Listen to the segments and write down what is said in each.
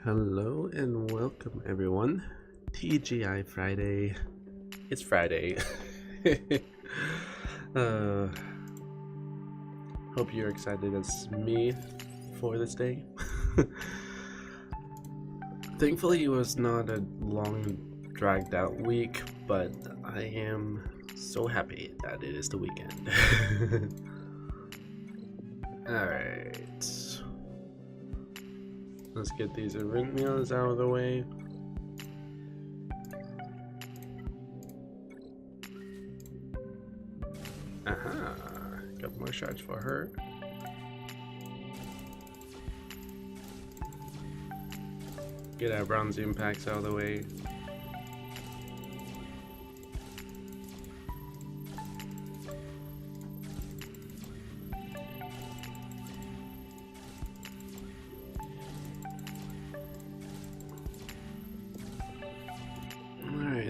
Hello and welcome everyone. TGI Friday. It's Friday. uh, Hope you're excited as me for this day. Thankfully it was not a long dragged out week, but I am so happy that it is the weekend. Alright. Let's get these arrhythmias out of the way. Aha, got more shards for her. Get our bronze impacts out of the way.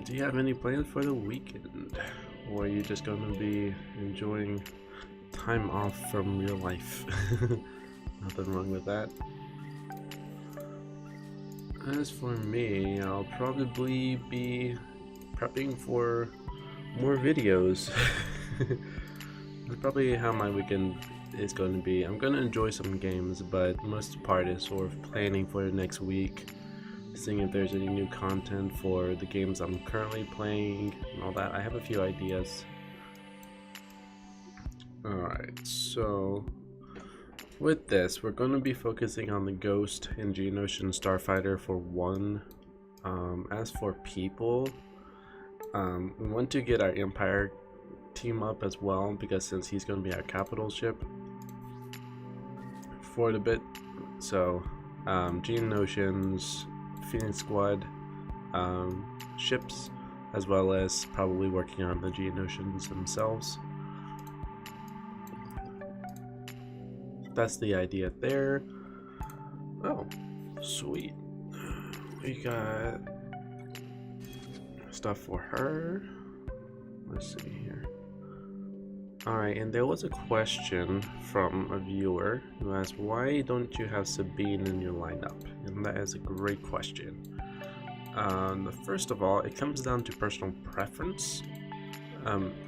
Do you have any plans for the weekend? Or are you just going to be enjoying time off from real life? Nothing wrong with that. As for me, I'll probably be prepping for more videos. That's probably how my weekend is going to be. I'm going to enjoy some games, but most part is sort of planning for the next week. Seeing if there's any new content for the games I'm currently playing and all that. I have a few ideas. Alright, so with this, we're going to be focusing on the Ghost and Geonosian Starfighter for one. As for people, we want to get our Empire team up as well, because since he's going to be our capital ship for a bit. So, Geonosians, Phoenix Squad ships, as well as probably working on the Geonosians themselves. That's the idea there. Oh, sweet. We got stuff for her. Let's see here. Alright, and there was a question from a viewer who asked, why don't you have Sabine in your lineup? And that is a great question. First of all, it comes down to personal preference,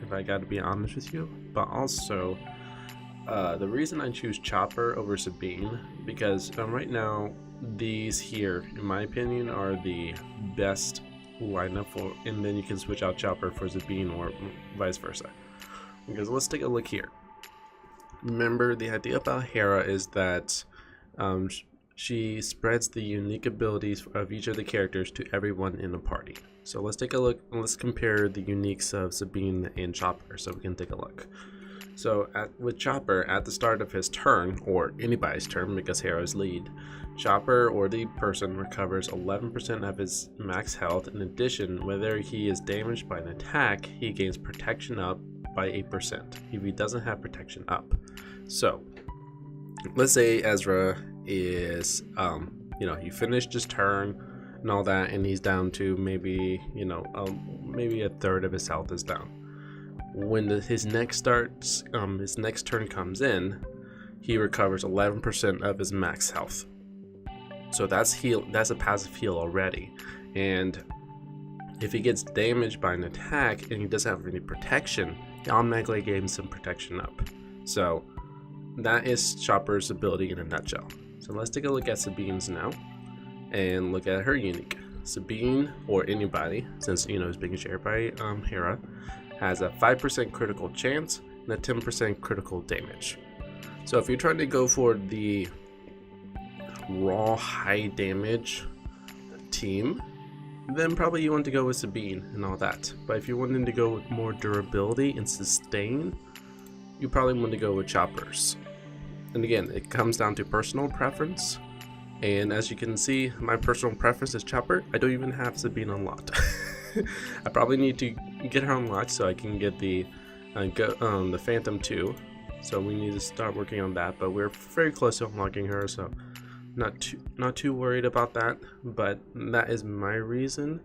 if I gotta be honest with you. But also, the reason I choose Chopper over Sabine, because right now, these here, in my opinion, are the best lineup for, and then you can switch out Chopper for Sabine or vice versa. Because let's take a look here. Remember, the idea about Hera is that she spreads the unique abilities of each of the characters to everyone in the party. So let's take a look. Let's compare the uniques of Sabine and Chopper so we can take a look. So with Chopper, at the start of his turn, or anybody's turn because Hera's lead, Chopper or the person recovers 11% of his max health. In addition, whether he is damaged by an attack, he gains protection up by 8% if he doesn't have protection up. So let's say Ezra is he finished his turn and all that, and he's down to maybe maybe a third of his health is down. When his next turn comes in, he recovers 11% of his max health. So that's a passive heal already. And if he gets damaged by an attack and he doesn't have any protection, he automatically gains some protection up. So that is Chopper's ability in a nutshell. So let's take a look at Sabine's now and look at her unique. Sabine, or anybody, since is being shared by Hera, has a 5% critical chance and a 10% critical damage. So if you're trying to go for the raw high damage team, then probably you want to go with Sabine and all that. But if you're wanting to go with more durability and sustain, you probably want to go with Choppers. And again, it comes down to personal preference. And as you can see, my personal preference is Chopper. I don't even have Sabine unlocked. I probably need to get her unlocked so I can get the Phantom 2. So we need to start working on that. But we're very close to unlocking her, so not too worried about that. But that is my reason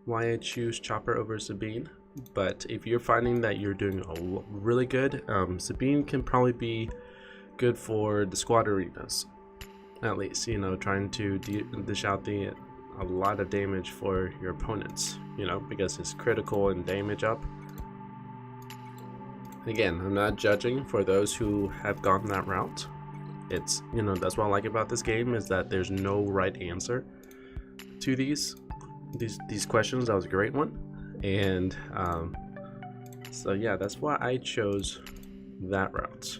why I choose Chopper over Sabine. But if you're finding that you're doing really good, Sabine can probably be good for the squad arenas. at least, you know, trying to dish out a lot of damage for your opponents, you know, because it's critical and damage up. Again, I'm not judging for those who have gone that route. It's, you know, that's what I like about this game, is that there's no right answer to these questions. That was a great one. And so yeah, that's why I chose that route.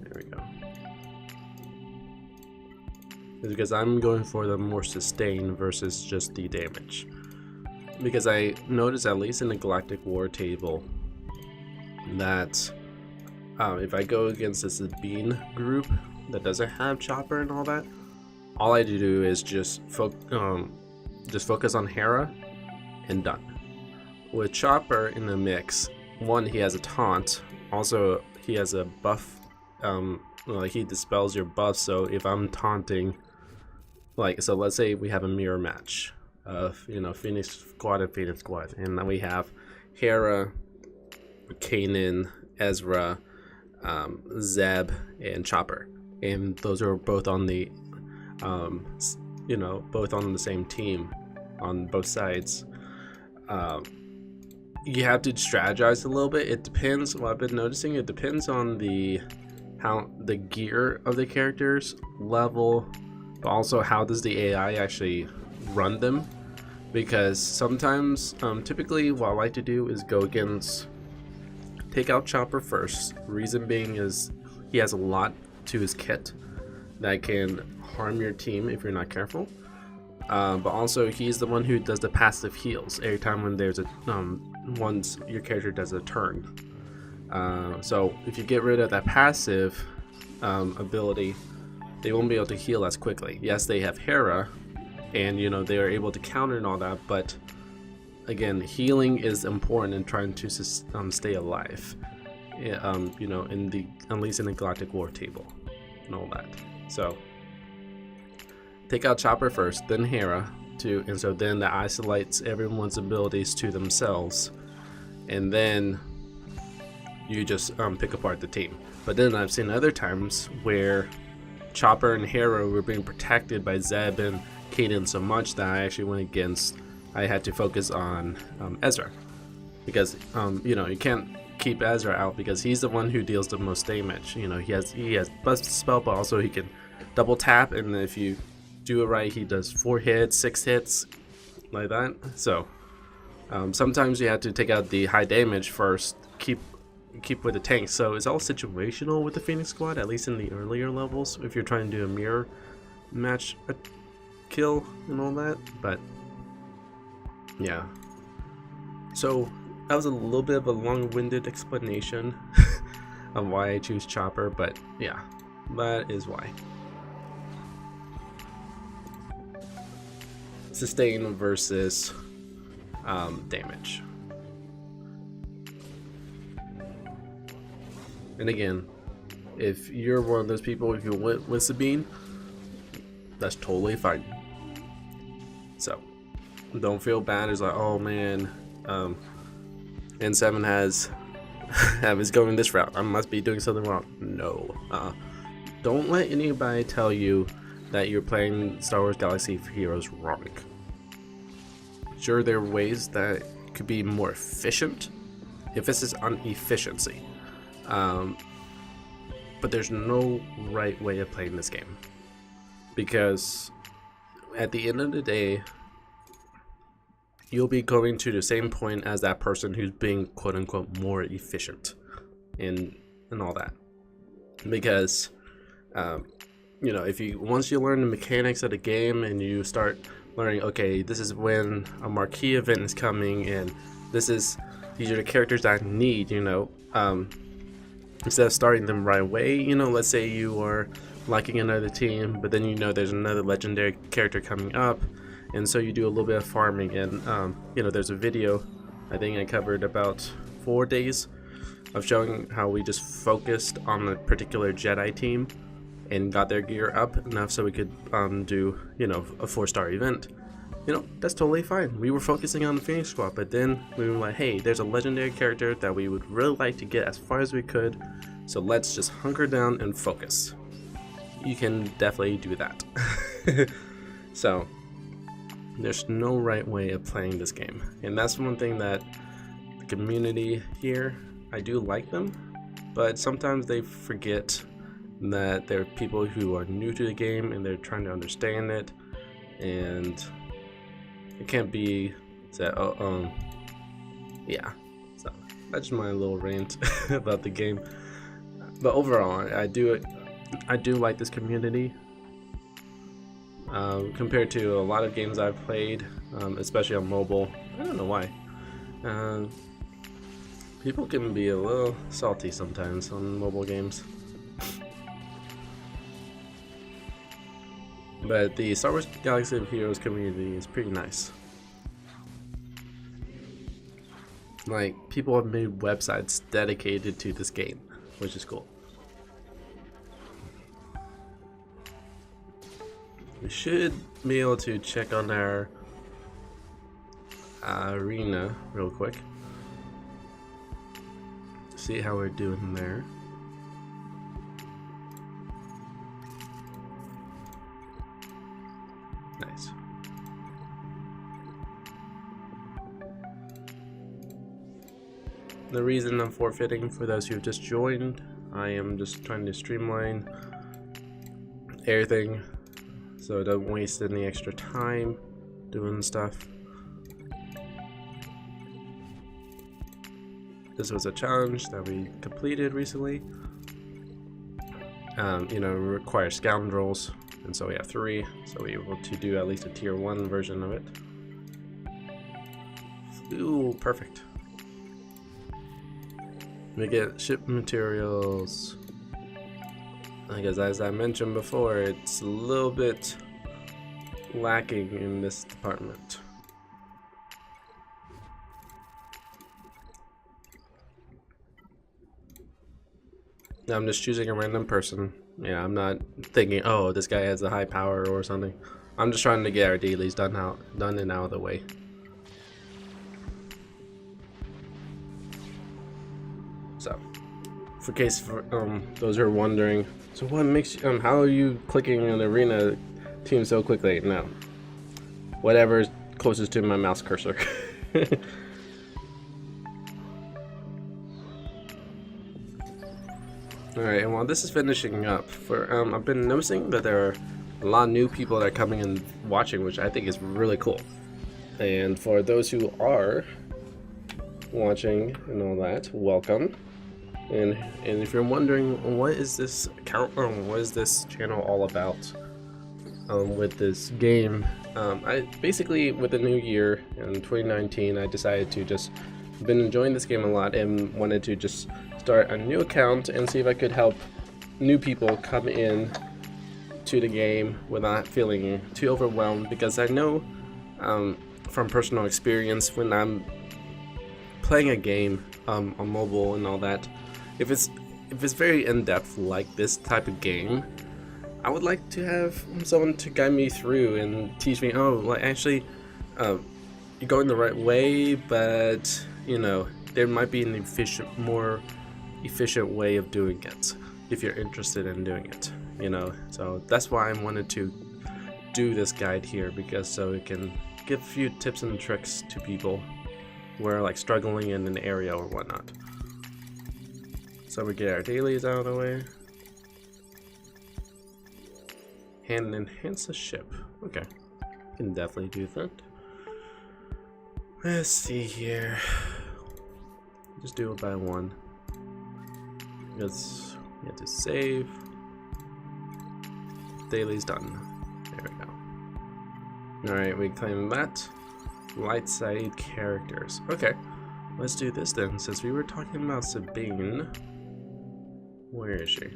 There we go. It's because I'm going for the more sustain versus just the damage. Because I noticed, at least in the Galactic War table, that if I go against the Sabine group that doesn't have Chopper and all that, all I do is just focus on Hera and done. With Chopper in the mix, one, he has a taunt, also he has a buff, like he dispels your buff. So if I'm taunting, like, so let's say we have a mirror match of, you know, Phoenix Squad and Phoenix Squad, and then we have Hera, Kanan, Ezra, Zeb, and Chopper, and those are both on the you know, both on the same team on both sides. You have to strategize a little bit. It depends. What I've been noticing, it depends on how the gear of the characters level, but also how does the AI actually run them. Because sometimes, typically what I like to do is go against, take out Chopper first. Reason being is he has a lot to his kit that can harm your team if you're not careful. But also he's the one who does the passive heals every time when there's a once your character does a turn. So if you get rid of that passive ability, they won't be able to heal as quickly. Yes, they have Hera, and you know, they are able to counter and all that, but again, healing is important in trying to stay alive. You know, at least in the Galactic War table and all that. So take out Chopper first, then Hera, and so then that isolates everyone's abilities to themselves, and then you just pick apart the team. But then I've seen other times where Chopper and Hera were being protected by Zeb and Kanan so much that I actually went against, I had to focus on Ezra, because you know, you can't keep Ezra out because he's the one who deals the most damage. You know, he has bust spell, but also he can double tap, and if you do it right, he does 4 hits, 6 hits, like that. So sometimes you have to take out the high damage first, keep with the tanks. So it's all situational with the Phoenix Squad, at least in the earlier levels, if you're trying to do a mirror match kill and all that. But yeah, so that was a little bit of a long-winded explanation of why I choose Chopper, but yeah, that is why. Sustain versus damage. And again, if you're one of those people, if you went with Sabine, that's totally fine. So don't feel bad. It's like, oh man, N7 is going this route, I must be doing something wrong. No, don't let anybody tell you that you're playing Star Wars Galaxy of Heroes wrong. Sure, there are ways that could be more efficient. Emphasis on efficiency. But there's no right way of playing this game, because at the end of the day, you'll be going to the same point as that person who's being quote-unquote more efficient and all that. Because you know, once you learn the mechanics of the game and you start learning, okay, this is when a marquee event is coming, and these are the characters that I need, you know, instead of starting them right away, you know, let's say you are liking another team, but then you know there's another legendary character coming up, and so you do a little bit of farming, and you know, there's a video I think I covered about 4 days of showing how we just focused on a particular Jedi team and got their gear up enough so we could do, you know, a 4-star event. You know, that's totally fine. We were focusing on the Phoenix Squad, but then we were like, hey, there's a legendary character that we would really like to get as far as we could, so let's just hunker down and focus. you can definitely do that. So there's no right way of playing this game, and that's one thing that the community here, I do like them, but sometimes they forget that there are people who are new to the game and they're trying to understand it, and it can't be that yeah. So that's my little rant about the game. But overall, I do like this community compared to a lot of games I've played, especially on mobile. I don't know why. People can be a little salty sometimes on mobile games. But the Star Wars Galaxy of Heroes community is pretty nice. Like, people have made websites dedicated to this game, which is cool. We should be able to check on our arena real quick. See how we're doing there. Nice. The reason I'm forfeiting, for those who have just joined, I am just trying to streamline everything so I don't waste any extra time doing stuff. This was a challenge that we completed recently. You know, require scoundrels, and so we have 3, so we're able to do at least a tier 1 version of it. Ooh, perfect. We get ship materials. Because as I mentioned before, it's a little bit lacking in this department. I'm just choosing a random person. Yeah, I'm not thinking, oh, this guy has a high power or something. I'm just trying to get our dailies done and out of the way. So, for case those who are wondering, so what makes you, how are you clicking an arena team so quickly? No, whatever's closest to my mouse cursor. Alright, and while this is finishing up, I've been noticing that there are a lot of new people that are coming and watching, which I think is really cool. And for those who are watching and all that, welcome. And if you're wondering what is this account, what is this channel all about with this game, I basically, with the new year in 2019, I decided to just been enjoying this game a lot and wanted to just start a new account and see if I could help new people come in to the game without feeling too overwhelmed, because I know from personal experience, when I'm playing a game on mobile and all that, if it's very in-depth like this type of game, I would like to have someone to guide me through and teach me, oh, like, actually you're going the right way, but you know, there might be an more efficient way of doing it if you're interested in doing it, you know. So that's why I wanted to do this guide here, because so it can give a few tips and tricks to people who are like struggling in an area or whatnot. So we get our dailies out of the way and enhance the ship. Okay, can definitely do that. Let's see here. Just do it by 1. Because we have to save. Daily's done. There we go. Alright, we claim that. Light side characters. Okay, let's do this then. Since we were talking about Sabine, where is she?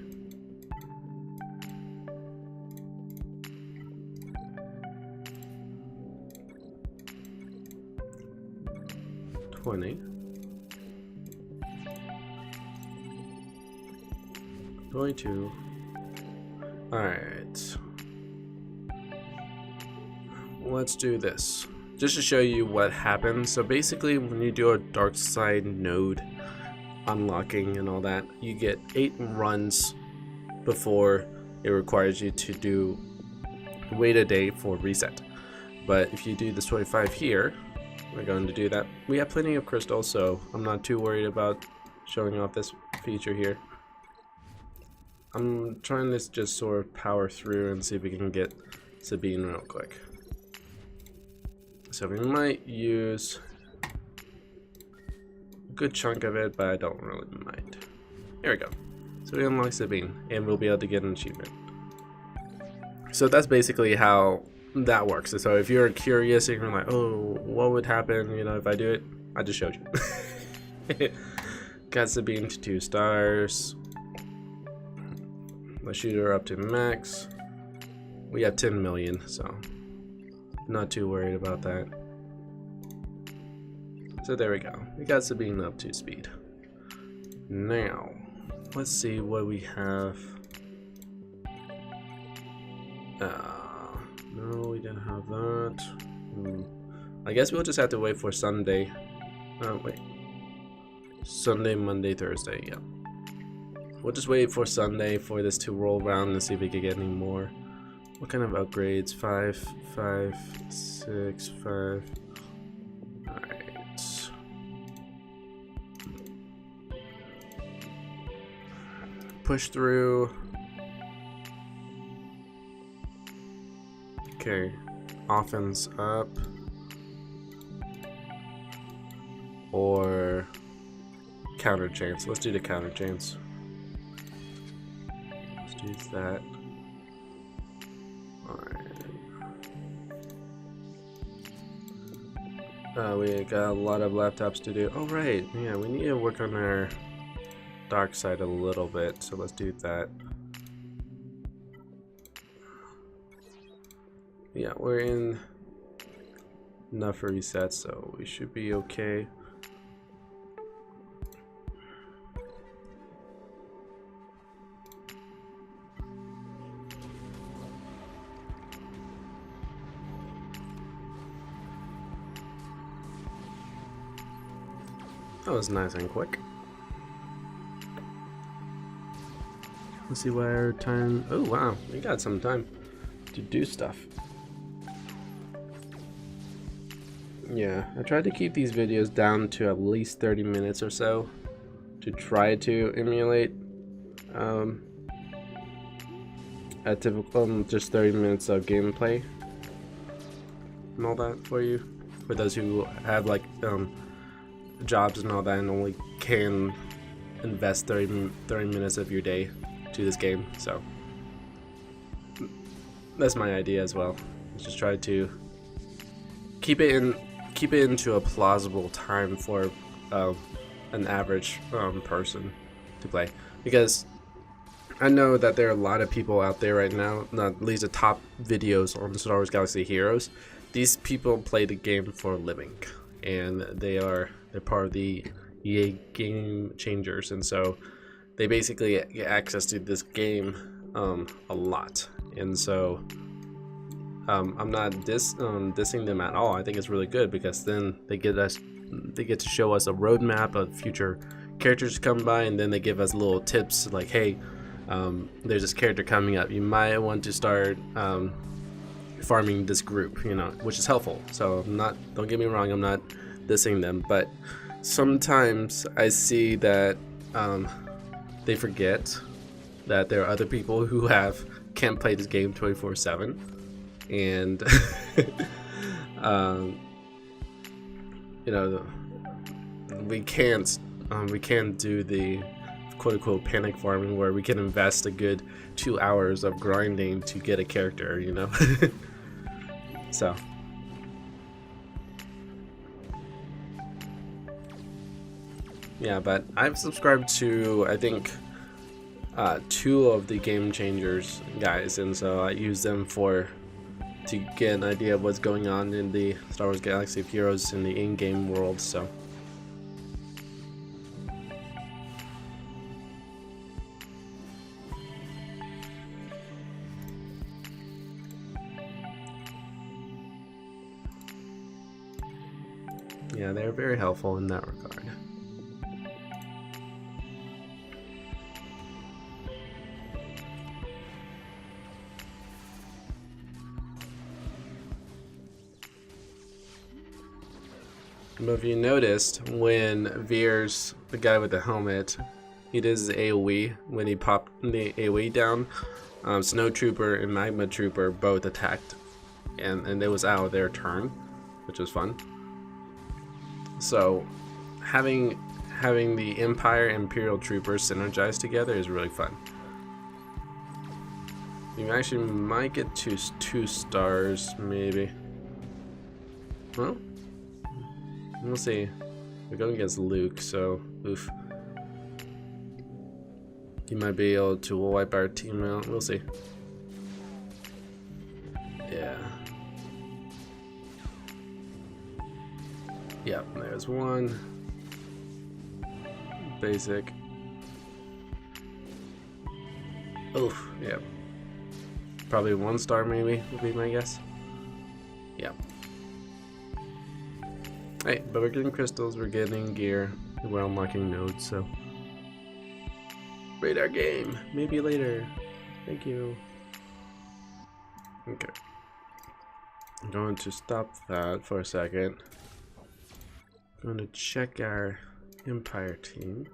Going to. Alright. Let's do this. Just to show you what happens. So basically, when you do a dark side node unlocking and all that, you get 8 runs before it requires you to wait a day for reset. But if you do this 25 here, we're going to do that. We have plenty of crystals, so I'm not too worried about showing off this feature here. I'm trying to just sort of power through and see if we can get Sabine real quick. So we might use a good chunk of it, but I don't really mind. Here we go. So we unlock Sabine, and we'll be able to get an achievement. So that's basically how that works. So if you're curious and you're like, oh, what would happen, you know, if I do it, I just showed you. Got Sabine to 2 stars. Let's shoot her up to max. We have 10 million, so not too worried about that. So there we go. We got Sabine up to speed. Now, let's see what we have. No, we didn't have that. I guess we'll just have to wait for Sunday. Wait. Sunday, Monday, Thursday, yeah. We'll just wait for Sunday for this to roll around and see if we can get any more. What kind of upgrades? 5, 5, 6, 5. Alright. Push through. Okay. Offense up. Or counter chance. Let's do the counter chance. Let's do that. We got a lot of laptops to do. Oh right, yeah, we need to work on our dark side a little bit, so let's do that. Yeah, we're in enough for reset, so we should be okay. That was nice and quick. Let's see why our time. Oh wow, we got some time to do stuff. Yeah, I tried to keep these videos down to at least 30 minutes or so to try to emulate a typical just 30 minutes of gameplay and all that for you, for those who have like jobs and all that and only can invest 30 minutes of your day to this game. So that's my idea as well. Just try to keep it into a plausible time for an average person to play, because I know that there are a lot of people out there right now, at least the top videos on Star Wars Galaxy Heroes. These people play the game for a living, and they're part of the EA game changers, and so they basically get access to this game a lot. And so I'm not dissing them at all. I think it's really good, because then they get to show us a roadmap of future characters come by, and then they give us little tips like, hey, there's this character coming up, you might want to start farming this group, you know, which is helpful. So don't get me wrong, I'm not dissing them, but sometimes I see that they forget that there are other people who can't play this game 24/7, and you know, we can't do the quote-unquote panic farming where we can invest a good 2 hours of grinding to get a character, you know. So yeah, but I've subscribed to, I think, 2 of the Game Changers guys, and so I use them to get an idea of what's going on in the Star Wars Galaxy of Heroes in the in-game world. So yeah, they're very helpful in that regard. But if you noticed, when Veers, the guy with the helmet, he does his AoE, when he popped the AoE down, Snow Trooper and Magma Trooper both attacked, and it was out of their turn, which was fun. So having the Empire and Imperial Troopers synergize together is really fun. You actually might get two stars, maybe. Well, we'll see. We're going against Luke, so oof. He might be able to wipe our team out. We'll see. Yeah. Yep, there's one. Basic. Oof, yep. Probably 1 star maybe would be my guess. Yep. Hey, but we're getting crystals, we're getting gear, we're unlocking nodes, so. Rate our game, maybe later. Thank you. Okay. I'm going to stop that for a second. I'm going to check our Empire team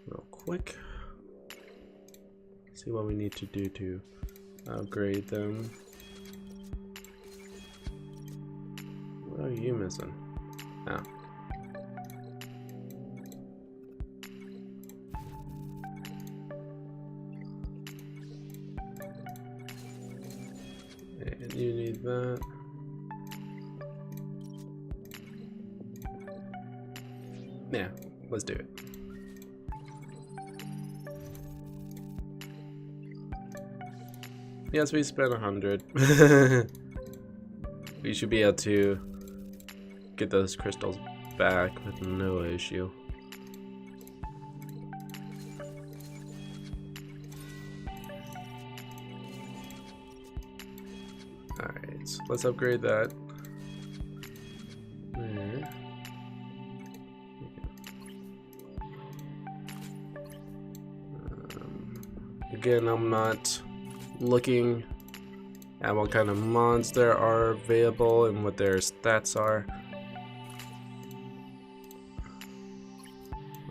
real quick. See what we need to do to upgrade them. What are you missing? Ah. And you need that. Yeah, let's do it. Yes, we spent 100. We should be able to get those crystals back with no issue. Alright, so let's upgrade that. There. Again, I'm not looking at what kind of mods there are available and what their stats are.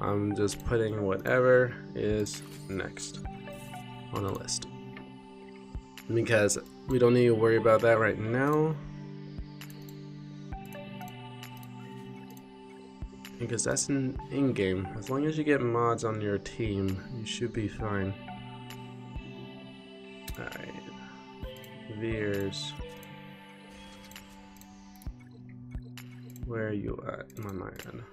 I'm just putting whatever is next on the list, because we don't need to worry about that right now, because that's an in-game. As long as you get mods on your team, you should be fine. Alright, Veers, where are you at, my man?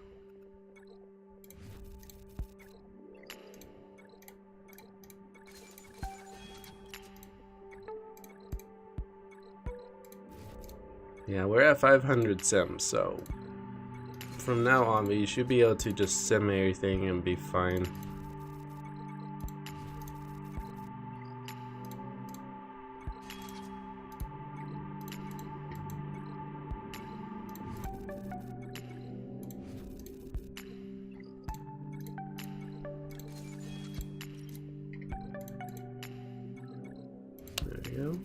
Yeah, we're at 500 sims, so from now on we should be able to just sim everything and be fine. There we go.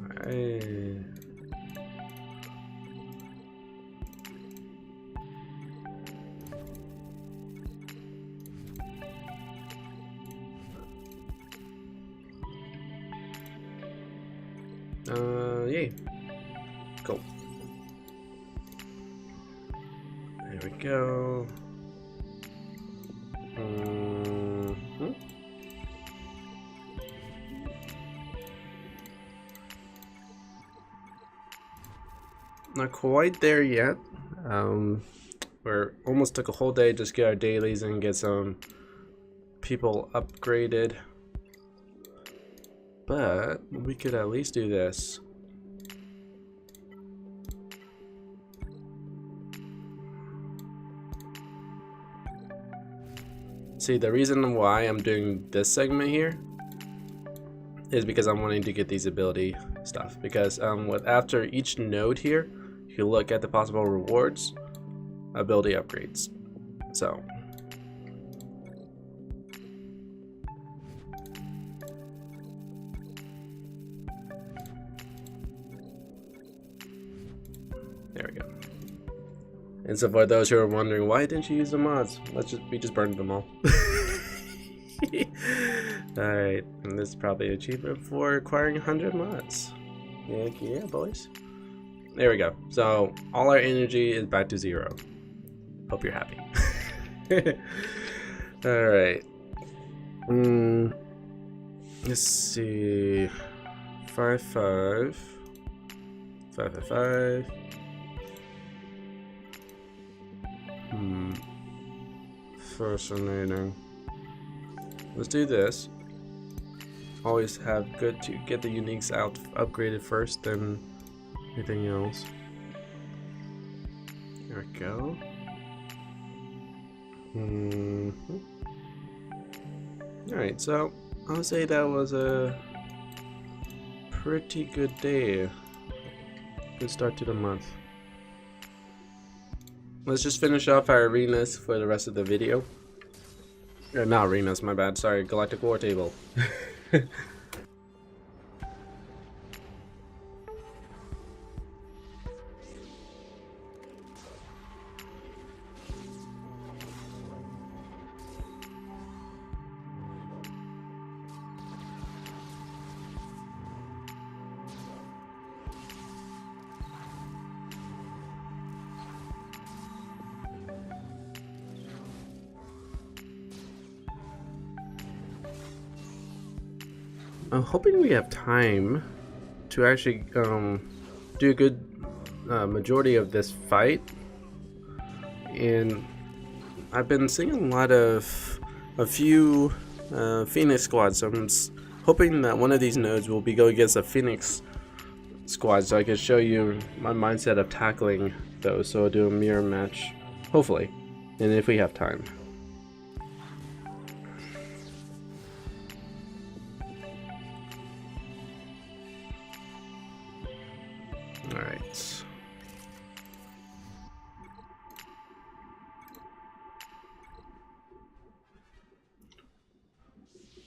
Alright. Yay. Cool. There we go. Not quite there yet. We're almost took a whole day just get our dailies and get some people upgraded. But we could at least do this. See, the reason why I'm doing this segment here is because I'm wanting to get these ability stuff. Because after each node here, if you look at the possible rewards, ability upgrades. So There we go. And so for those who are wondering, why didn't you use the mods? We just burned them all. Alright, and this is probably an achievement for acquiring 100 mods. Heck yeah, boys. There we go. So all our energy is back to 0. Hope you're happy. Alright. Let's see. 5-5. 5-5. Fascinating. Let's do this. Always have good to get the uniques out upgraded first, then anything else. There we go. Alright, so I'll say that was a pretty good day. Good start to the month. Let's just finish off our arenas for the rest of the video. Not arenas, my bad. Sorry, Galactic War Table. I'm hoping we have time to actually do a good majority of this fight, and I've been seeing a few Phoenix squads, so I'm hoping that one of these nodes will be going against a Phoenix squad so I can show you my mindset of tackling those, so I'll do a mirror match, hopefully, and if we have time. Alright.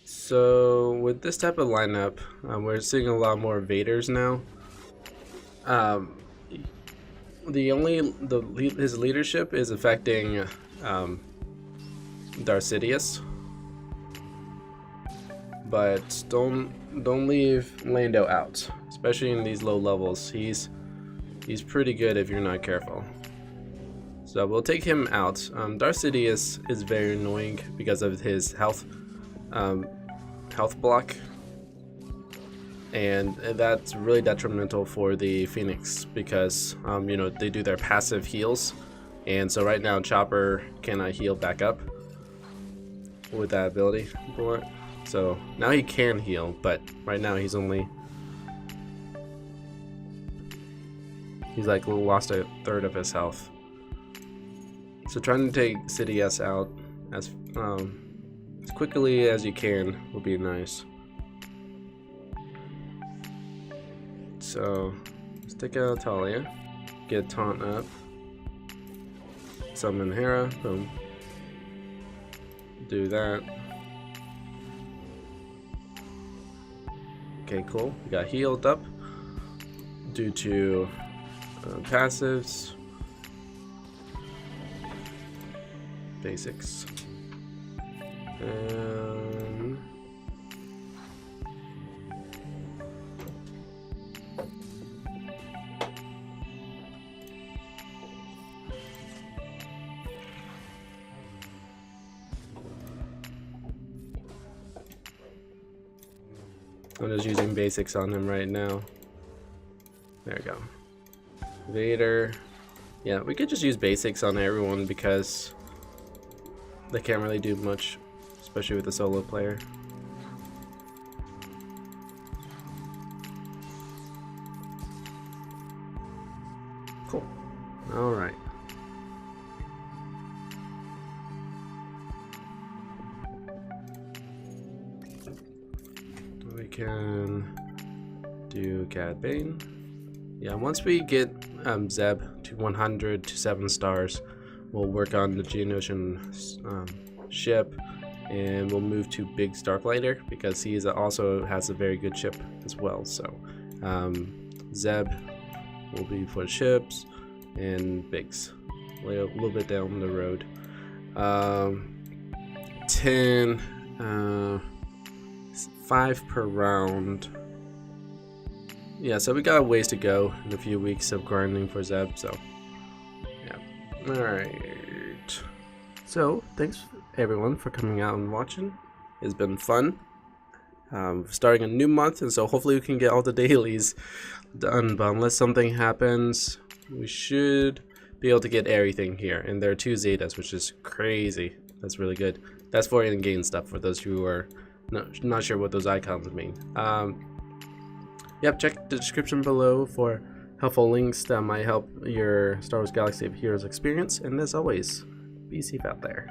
So with this type of lineup, we're seeing a lot more Vaders now. His leadership is affecting Darcidius, but don't leave Lando out, especially in these low levels. He's pretty good if you're not careful. So we'll take him out. Darcidius is very annoying because of his health block, and that's really detrimental for the Phoenix because you know, they do their passive heals, and so right now Chopper cannot heal back up with that ability for it. So now he can heal, but right now he's like lost a third of his health. So trying to take Sidious out as quickly as you can will be nice. So let's take out Talia, get Taunt up, summon Hera, boom. Do that. Okay, cool. We got healed up due to passives, basics, and I'm just using basics on him right now. There we go. Vader. Yeah, we could just use basics on everyone because they can't really do much, especially with the solo player. Cool. Alright. We can do Cad Bane. Yeah, once we get Zeb to 100 to 7 stars, we'll work on the Geonosian ship, and we'll move to Big Starklighter because he also has a very good ship as well. So Zeb will be for ships, and bigs. A little bit down the road. 10, 5 per round. Yeah, so we got a ways to go in a few weeks of grinding for Zeb, so yeah. Alright. So, thanks everyone for coming out and watching. It's been fun. Starting a new month, and so hopefully we can get all the dailies done, but unless something happens, we should be able to get everything here. And there are 2 Zetas, which is crazy. That's really good. That's for in-game stuff, for those who are not sure what those icons mean. Yep, check the description below for helpful links that might help your Star Wars Galaxy of Heroes experience. And as always, be safe out there.